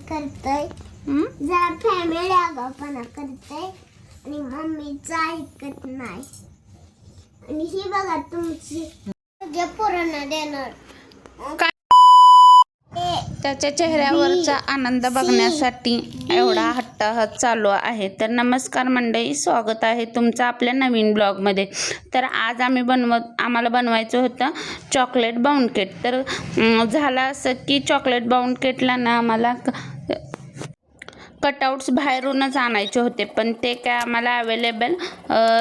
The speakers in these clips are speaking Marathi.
करतोय जरा फॅमिली आगाऊपणा करतोय आणि मम्मीचा ऐकत नाही. आणि ही बघा तुमची सगळ्या पोरांना देणार. त्याच्या चेहऱ्यावरचा आनंद बघण्यासाठी एवढा हट्टाहात चालू आहे. तर नमस्कार मंडळी, स्वागत आहे तुमचं आपल्या नवीन ब्लॉगमध्ये. तर आज आम्हाला बनवायचं होतं चॉकलेट बाउंड केक. तर झालं असं की चॉकलेट बाउंड केकला ना आम्हाला कटआउट्स बाहेरूनच आणायचे होते, पण ते काय आम्हाला अवेलेबल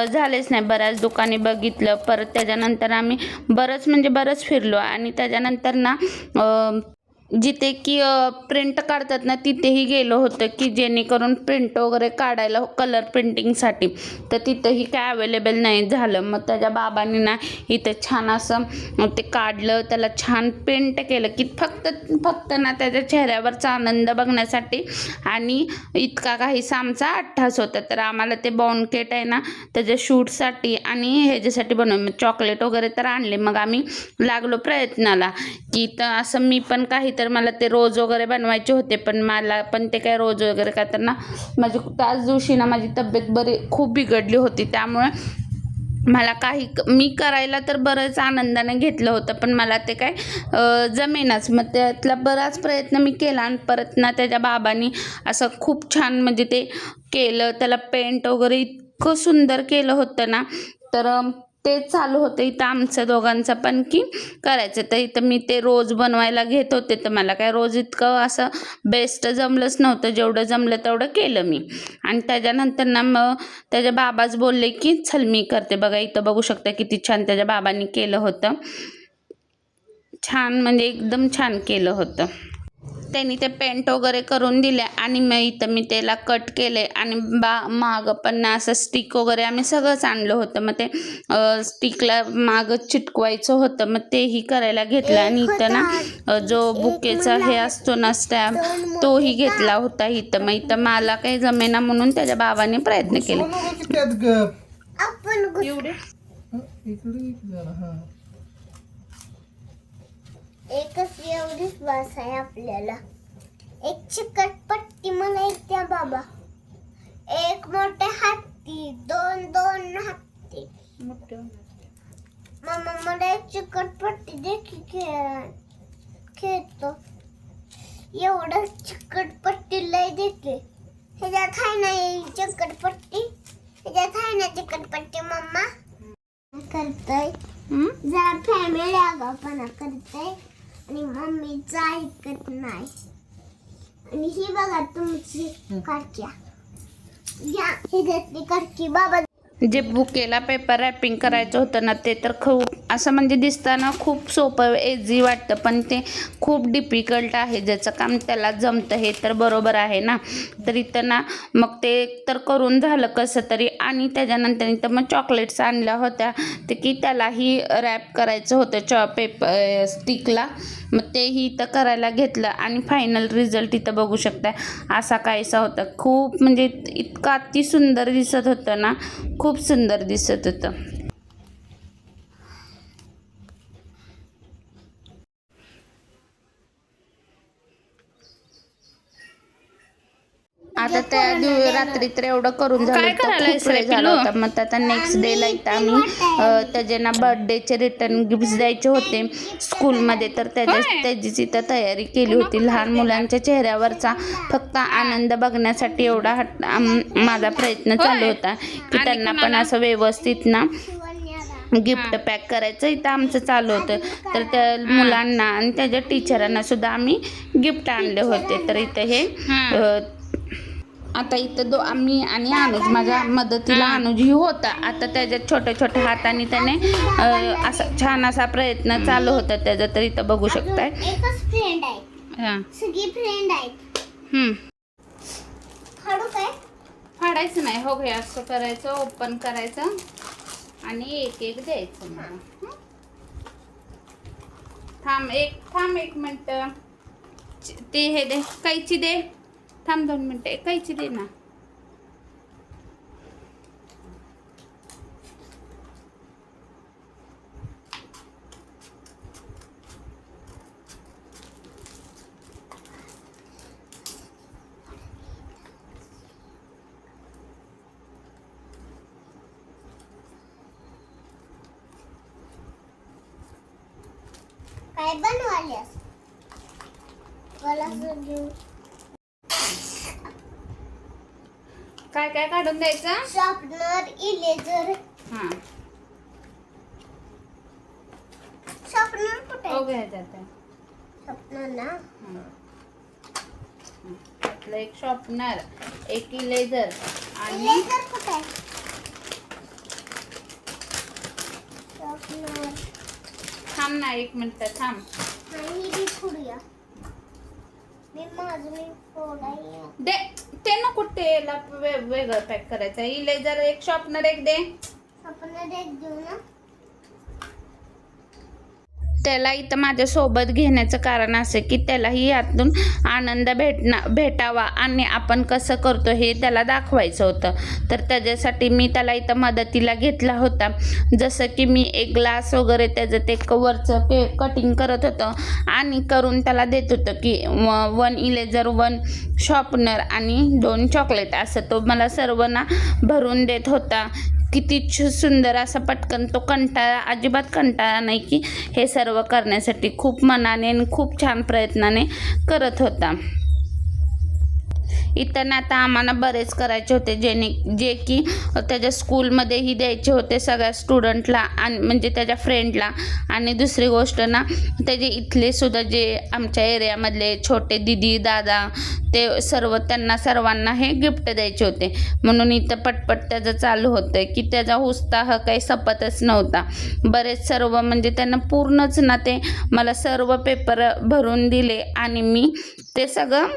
झालेच नाही. बऱ्याच दुकानी बघितलं, परत त्याच्यानंतर आम्ही बरंच फिरलो आणि त्याच्यानंतर ना जिथे की प्रिंट काढतात ना तिथेही गेलो होतं की जेणेकरून प्रिंट वगैरे काढायला कलर प्रिंटिंगसाठी, तर तिथंही काय अवेलेबल नाही झालं. मग त्याच्या बाबांनी ना इथं छान असं ते काढलं, त्याला छान पेंट केलं की फक्त ना त्याच्या चेहऱ्यावरचा आनंद बघण्यासाठी. आणि इतका काहीसा आमचा अट्टास होता. तर आम्हाला ते बाउंड केक आहे ना त्याच्या शूटसाठी आणि ह्याच्यासाठी बनवून चॉकलेट वगैरे तर आणले. मग आम्ही लागलो प्रयत्नाला की तर असं मी पण काही तर मला ते रोज वगैरे बनवायचे होते, पण मला पण ते काय रोज वगैरे काय तर ना माझी त्याच दिवशी ना माझी तब्येत खूप बिघडली होती. त्यामुळे मला मी करायला तर बरंच आनंदाने घेतलं होतं, पण मला ते काय जमेनाच. मग त्यातला बराच प्रयत्न मी केला आणि परत ना त्याच्या बाबांनी असं खूप छान म्हणजे ते केलं, त्याला पेंट वगैरे इतकं सुंदर केलं होतं ना. तर ते चालू होतं इथं आमचं दोघांचं पण की करायचं. तर इथं मी ते रोज बनवायला घेत होते, तर मला काय रोज इतकं असं बेस्ट जमलंच नव्हतं. जेवढं जमलं तेवढं केलं मी. आणि त्याच्यानंतर ना मग त्याच्या बाबाच बोलले की चल मी करते. बघा इथं बघू शकता किती छान त्याच्या बाबांनी केलं होतं. छान म्हणजे एकदम छान केलं होतं. त्यांनी ते पेंट वगैरे करून दिले आणि मग मी त्याला कट केले आणि मागं पण असं स्टिक वगैरे आम्ही सगळंच आणलं होतं. मग ते स्टिकला मागं चिटकवायचं होतं, मग तेही करायला घेतलं. आणि इथं ना जो बुकेचा हे असतो ना स्टॅम्प, तोही घेतला होता इथं. मग इथं मला काही जमेना म्हणून त्याच्या बाबाने प्रयत्न केले. एकच एवढीच बस आहे आपल्याला. एक चिकट पट्टी मला एक द्या बाबा. एक मोठे हत्ती, दोन हत्ती. मम्मा मला एक चिकट पट्टी दे की खेळतो. एवढं चिकट पट्टी लय देते. ह्याच्यात आहे ना चिकट पट्टी, ह्याच्यात आहे ना चिकट पट्टी. मम्मा करतोय जरा फॅमिली आगाऊपणा करतोय आणि मम्मीचा ऐकत नाही. आणि ही बघा तुमची कारक्या घ्या, ही घेतली कारकी बाबा. जे बुकेला पेपर रॅपिंग करायचं होतं ना ते तर खूप असं म्हणजे दिसताना खूप सोपं इझी वाटतं, पण ते खूप डिफिकल्ट आहे. ज्याचं काम त्याला जमतं हे तर बरोबर आहे ना. तर इथं ना मग ते तर करून झालं कसं तरी. आणि त्याच्यानंतर इथं मग चॉकलेट्स आणल्या होत्या ते की त्यालाही रॅप करायचं होतं पेपर स्टिकला. मग तेही इथं करायला घेतलं आणि फायनल रिझल्ट इथं बघू शकता असा काहीसा होता. खूप म्हणजे इतकं अति सुंदर दिसत होतं ना, खूप सुंदर दिसत होतं. आता त्या रात्री तर एवढं करून झालं तर खूप वेळ झाला होता. मग आता नेक्स्ट डेला इथं आम्ही त्याच्या बर्थडेचे रिटर्न गिफ्ट्स द्यायचे होते स्कूलमध्ये. तर त्याचीच इथं तयारी केली होती. लहान मुलांच्या चेहऱ्यावरचा फक्त आनंद बघण्यासाठी एवढा माझा प्रयत्न चालू होता की त्यांना पण असं व्यवस्थित ना गिफ्ट पॅक करायचं इथं आमचं चालू होतं. तर त्या मुलांना आणि त्याच्या टीचरांना सुद्धा आम्ही गिफ्ट आणले होते. तर इथं हे आता इथं आम्ही आणि अनुज, माझ्या मदतीला अनुजही होता. आता त्याच्या छोट्या हाताने त्याने असा छान असा प्रयत्न चालू होता त्याचा. तर इथं बघू शकताय एकच फ्रेंड आहे, सगळी फ्रेंड आहेत. फाडू काय? फाडायचं नाही. हो, हे असं करायचं, ओपन करायचं आणि एक द्यायचं मला. थांब एक मिनिट. ते हे दे, कैची दे. थांब 2 मिनिटं, कैची दे ना. काय बनवाल्यास मला घेऊ काय काय काढून द्यायचं? शॉर्पनर इरेजर हां शॉर्पनर कुठे आहे? ओके जाते शॉर्पनर ना आपलं एक शॉर्पनर, एक इरेजर आणि इरेजर कुठे आहे? शॉर्पनर थांब ना 1 मिनिट थांब. आणि ही फोडूया मी फोडाया दे ते नको तेला वेगळं पॅक करायचं. इरेजर एक, शॉर्पनर एक दे. शॉर्पनर एक देऊ ना. त्याला इथं माझ्यासोबत घेण्याचं कारण असं की त्यालाही यातून आनंद भेटावा आणि आपण कसं करतो हे त्याला दाखवायचं होतं. तर त्याच्यासाठी मी त्याला इथं मदतीला घेतला होता. जसं की मी एक ग्लास वगैरे त्याचं ते कवरचं कटिंग करत होतं आणि करून त्याला देत होतं की 1 इरेजर, 1 शॉर्पनर आणि 2 चॉकलेट असं तो मला सर्व ना भरून देत होता. किती सुंदर असा पटकन तो अजिबात कंटाळा नाही की हे सर्व करण्यासाठी खूप मनाने आणि खूप छान प्रयत्नाने करत होता. इथं आता आम्हाला बरेच करायचे होते जे की त्याच्या स्कूलमध्येही द्यायचे होते सगळ्या स्टुडंटला आणि म्हणजे त्याच्या फ्रेंडला. आणि दुसरी गोष्ट ना त्याचे इथले सुद्धा जे आमच्या एरियामधले छोटे दीदी दादा ते त्यांना सर्वांना हे गिफ्ट द्यायचे होते. म्हणून इथं पटपट त्याचं चालू होतं की त्याचा उत्साह काही संपतच नव्हता. बरेच सर्व म्हणजे त्यांना पूर्णच ना ते मला सर्व पेपर भरून दिले आणि मी ते सगळं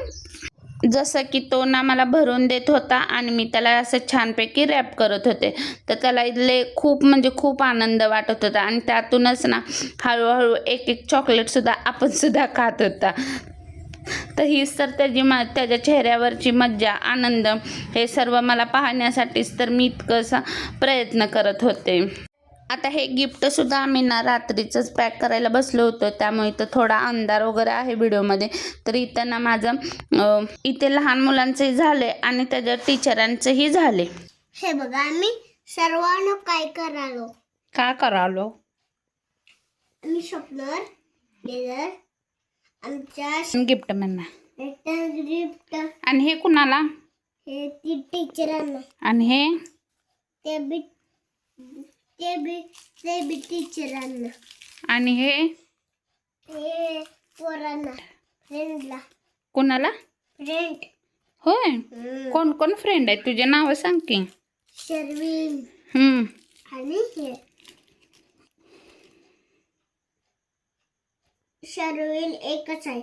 जसं की तो ना मला भरून देत होता आणि मी त्याला असं छानपैकी रॅप करत होते. तर त्याला इथले खूप म्हणजे खूप आनंद वाटत होता आणि त्यातूनच ना हळूहळू एक चॉकलेटसुद्धा आपण सुद्धा खात होता. तर हीच तर त्याच्या चेहऱ्यावरची मज्जा, आनंद हे सर्व मला पाहण्यासाठीच तर मी इतकंसा प्रयत्न करत होते. आता हे गिफ्टसुद्धा आम्ही ना रात्रीचंच पॅक करायला बसलो होतो, त्यामुळे इथं थोडा अंधार वगैरे आहे व्हिडिओमध्ये. तर इथं ना माझं इथे लहान मुलांचंही झाले आणि त्याच्या टीचरांचंही झाले. हे बघा आम्ही सर्वांना काय करालो. का करालो? आम्ही शॉर्पनर इरेजर आमच्या गिफ्ट म्हणा. गिफ्ट आणि हे कुणाला? हे ती टीचरांना. आणि हे ते बी टीचरांना. आणि हे पोरांना फ्रेंडला. कुणाला? फ्रेंड. होय. कोण कोण फ्रेंड आहे तुझे? नाव सांग की. शर्विन आणि हे शर्विन एकच आहे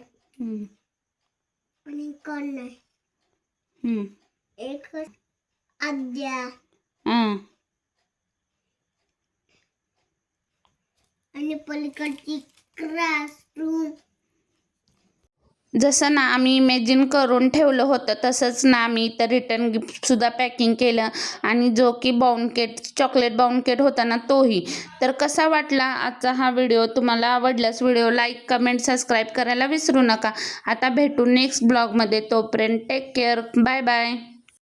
आणि कोण नाही. एक आद्या आणि पलीकडची क्लासरूम. जसं ना आम्ही इमॅजिन करून ठेवलं होतं तसंच ना आम्ही इथं रिटर्न गिफ्टसुद्धा पॅकिंग केलं आणि जो की चॉकलेट बाउंकेट होता ना तोही. तर कसा वाटला आजचा हा व्हिडिओ? तुम्हाला आवडल्यास व्हिडिओ लाईक, कमेंट, सबस्क्राईब करायला विसरू नका. आता भेटू नेक्स्ट ब्लॉगमध्ये. तोपर्यंत टेक केअर. Bye bye.